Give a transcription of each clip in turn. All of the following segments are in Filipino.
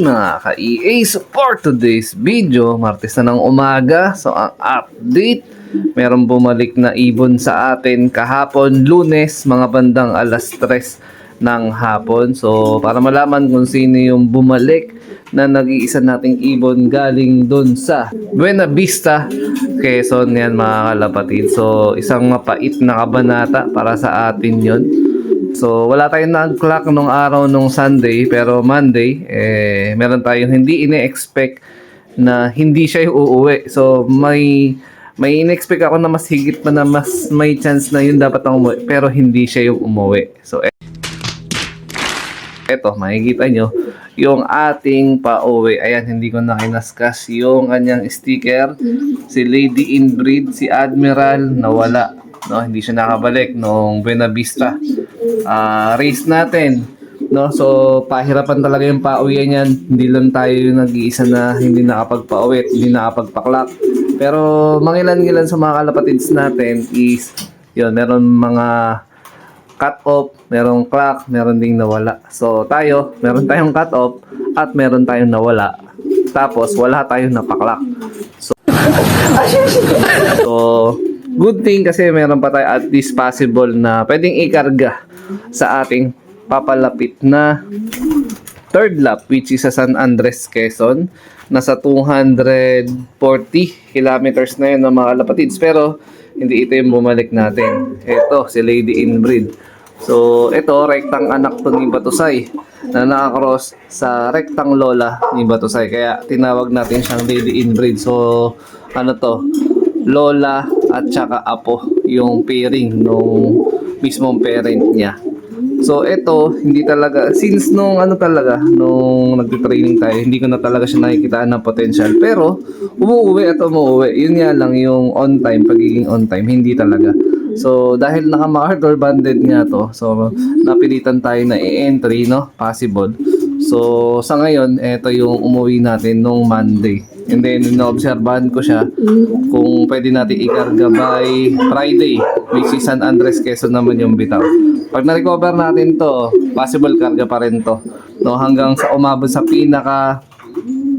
mga ka-EA, so for today's video, Martes na ng umaga. So ang update, meron bumalik na ibon sa atin kahapon, Lunes, mga bandang alas 3 ng hapon. So para malaman kung sino yung bumalik na nag-iisa nating ibon galing dun sa Buena Vista, Quezon, yan mga kalapatid. So isang mapait na kabanata para sa atin yon. So, wala tayong nag-clock nung araw nung Sunday, pero Monday, meron tayong hindi ine-expect na hindi siya yung uuwi. So, may ine-expect ako na mas higit pa na mas may chance na yun dapat ang umuwi, pero hindi siya yung umuwi. So, eto, makikita nyo, yung ating pauwi. Ayan, hindi ko na kinaskas yung kanyang sticker. Si Lady Inbreed, si Admiral, nawala. No, hindi siya nakabalik nung Buena Vista race natin, no? So pahirapan talaga yung pauwian niyan. Hindi lang tayo yung nag-iisa na hindi nakapagpauwi, hindi nakapagpaklak. Pero mangilan-ngilan sa mga kalapatids natin is yun, meron mga cut off, merong clock, meron ding nawala. So tayo, meron tayong cut off at meron tayong nawala. Tapos wala tayong napaklak. So good thing kasi meron pa tayo at least possible na pwedeng ikarga sa ating papalapit na third lap, which is sa San Andres, Quezon. Nasa 240 kilometers na yun ng mga kalapatids, pero hindi ito yung bumalik natin. Ito, si Lady Inbreed. So ito, rektang anak to ni Batusay na nakakross sa rektang lola ni Batusay, kaya tinawag natin siyang Lady Inbreed. So ano to, lola at saka apo yung pairing nung mismong parent niya. So ito, hindi talaga, since nung nung nagtitraining tayo, hindi ko na talaga siya nakikitaan ng potential. Pero umuwi at umuwi, yun nga lang yung on time, pagiging on time, hindi talaga. So dahil naka-MacArthur banded nga to, so napilitan tayo na i-entry, no, possible. So sa ngayon, ito yung umuwi natin nung Monday. And then, ino-obserbahan ko siya kung pwede natin ikarga by Friday, which is San Andres, Quezon naman yung bitaw. Pag na-recover natin to, possible karga pa rin to. No, hanggang sa umabot sa pinaka,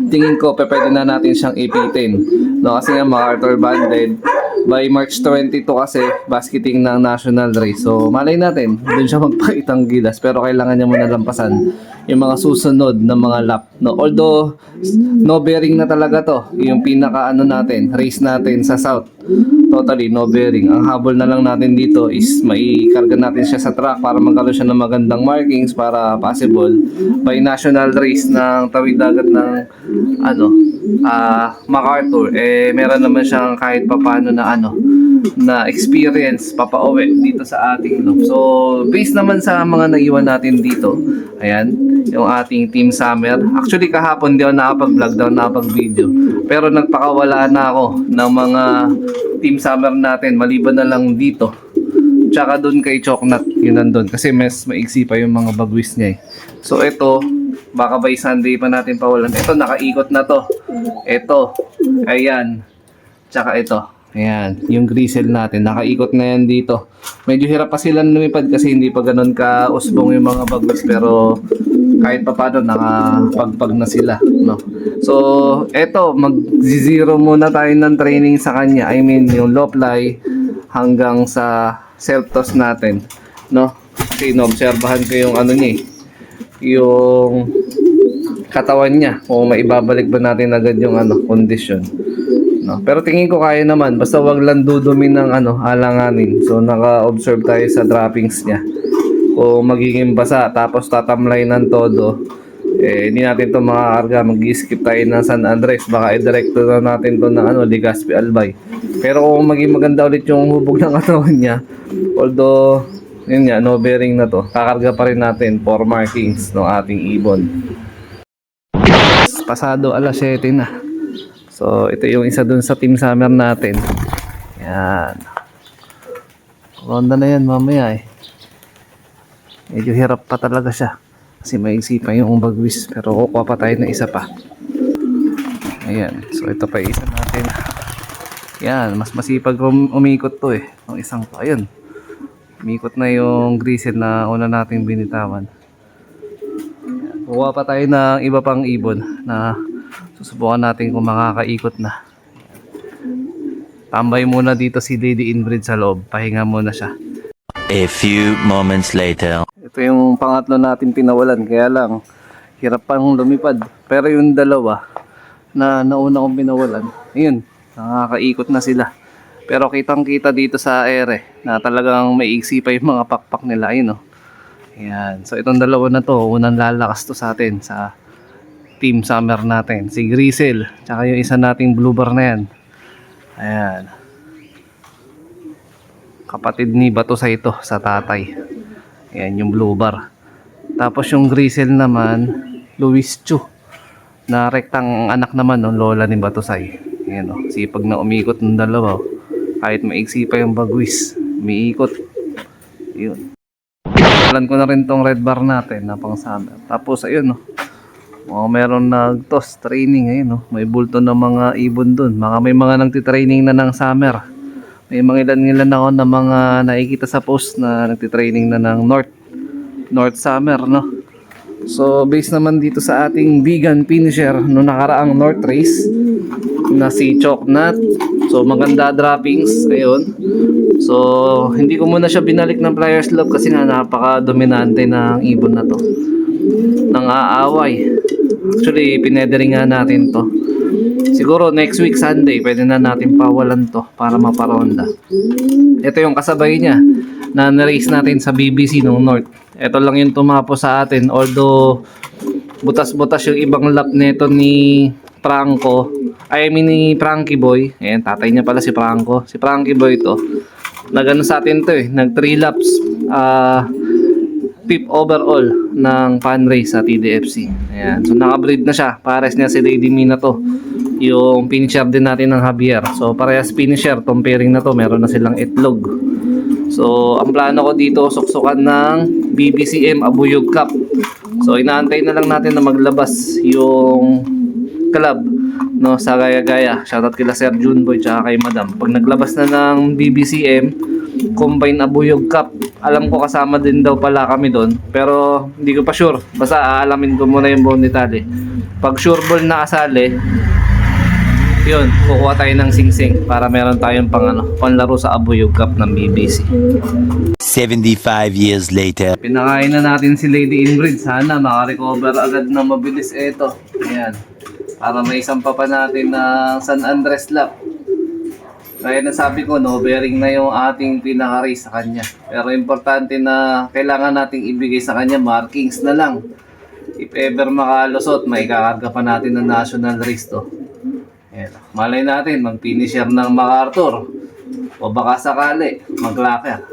tingin ko, pwede na natin siyang ipitin. No, kasi nga MacArthur banded. By March 22 kasi, basketing ng national race. So, malay natin, doon siya magpakitang gilas. Pero kailangan niya muna lampasan yung mga susunod na mga lap. No, although, no bearing na talaga to. Yung pinaka natin, race natin sa South. Totally no bearing. Ang habol na lang natin dito is maikarga natin siya sa track para magkaroon siya ng magandang markings para possible by national race ng tawid dagat ng MacArthur. Meron naman siyang kahit papano na na experience papauwi dito sa ating loop. So based naman sa mga naiwan natin dito, ayan, yung ating Team Summer. Actually kahapon di ako nakapag-vlog, daw nakapag-video. Pero nagpakawala na ako ng mga Team Summer natin maliban na lang dito. Tsaka doon kay Choknat, yun nandun. Kasi mas maigsi pa yung mga bagwis niya eh. So ito, baka by Sunday pa natin pawalan. Ito, nakaikot na to. Ito, ayan. Tsaka ito. Ayan, yung grizzle natin, nakaikot na yan dito. Medyo hirap pa sila lumipad kasi hindi pa ganun ka-usbong yung mga bagwis, pero kahit pa paano nakapagpag na sila, no? So, eto, mag-zero muna tayo ng training sa kanya. I mean, yung low fly hanggang sa self-toss natin, no? Kasi ino-obserbahan ko yung niya yung katawan niya, kung maibabalik ba natin agad yung condition. No, pero tingin ko kaya naman, basta wag lang dudumi ng alanganin. So naka-observe tayo sa droppings niya. Kung magiging basa tapos tatamlay ng todo, hindi natin to makakarga. Mag-skip tayo ng San Andres, baka i-directo na natin to ng Legazpi Albay. Pero kung maging maganda ulit yung hubog ng katawan niya, although yun nga, no bearing na to, kakarga pa rin natin for markings ng ating ibon. Pasado alas 7 na. So, ito yung isa dun sa Team Summer natin. Yan. Ronda na yan mamaya eh. Medyo hirap pa talaga siya. Kasi maigsi pa yung bagwis. Pero kukuha pa tayo na isa pa. Ayan. So, ito pa isa natin. Yan. Mas masipag umikot to eh. Yung isang to. Ayun. Umikot na yung grizzle na una nating binitawan. Kukuha pa tayo ng iba pang ibon na susubukan natin kung makakaikot na. Tambay muna dito si Lady Inbreed sa loob. Pahinga muna siya. A few moments later. Ito yung pangatlo natin pinawalan. Kaya lang, hirap pang lumipad. Pero yung dalawa na nauna kong pinawalan, ayun, nakakaikot na sila. Pero kitang kita dito sa ere na talagang maiksi pa yung mga pakpak nila. Ayun, oh. Ayan. So itong dalawa na to, unang lalakas to sa atin sa team summer natin. Si Grisel, tsaka yung isa nating blue bar na yan. Ayan. Kapatid ni Batusay ito sa tatay. Ayan yung blue bar. Tapos yung Grisel naman, Luis Chu. Na rektang anak naman ng lola ni Batusay. Ayan o, sipag na umikot ng dalawa. Kahit maiksi pa yung bagwis, umiikot. Ayun. Alam ko na rin tong red bar natin na pang summer. Tapos ayun o, meron nag-toss training. Ayun o, may bulto ng mga ibon dun. May mga nagtitraining na ng summer. May mga ilan ako na mga nakikita sa post na nagtitraining na ng North Summer, no? So, based naman dito sa ating vegan finisher no nakaraang North Race na si Choknat. So, maganda droppings. Ayun. So, hindi ko muna siya binalik ng Flyers Love kasi nga napaka-dominante ng ibon na to. Nang aaway. Actually, pinedering nga natin to. Siguro next week Sunday, pwede na natin pawalan to para maparonda. Ito yung kasabay niya na na-race natin sa BBC nung North. Ito lang yung tumapo sa atin. Although, butas-butas yung ibang lap nito ni Franco. I mean ni Frankie Boy. Ayan, tatay niya pala si Franco. Si Frankie Boy to. Nag-ano sa atin to eh. Nag 3 laps. 5th overall ng fan race sa TDFC. Ayan. So, nakabreed na siya. Pares niya si Lady Mina to. Yung finisher din natin ng Javier. So, parehas finisher. Tong pairing na to. Meron na silang itlog. So, ang plano ko dito, suksukan ng BBCM Abuyog Cup. So, inaantay na lang natin na maglabas yung club, no, sa Gaya-Gaya. Shoutout kila Sir Junboy tsaka kay Madam. Pag naglabas na ng BBCM Combine Abuyog Cup, alam ko kasama din daw pala kami doon. Pero hindi ko pa sure. Basta aalamin ko muna yung buong detalye. Pag sure ball na kasali, yun, kukuha tayo ng sing-sing para meron tayong panlaro sa Abuyog Cup ng BBC. 75 years later. Pinakain na natin si Lady Inbreed. Sana makarecover agad na mabilis ito. Ayan. Para may isampa pa natin ng San Andres lap. Kaya nasabi ko, no, bearing na yung ating pinaka-race sa kanya. Pero importante na kailangan nating ibigay sa kanya markings na lang. If ever makalusot, may kakarga pa natin ng national race to. Ayan. Malay natin, mag-finisher ng MacArthur. O baka sakali, mag-locker.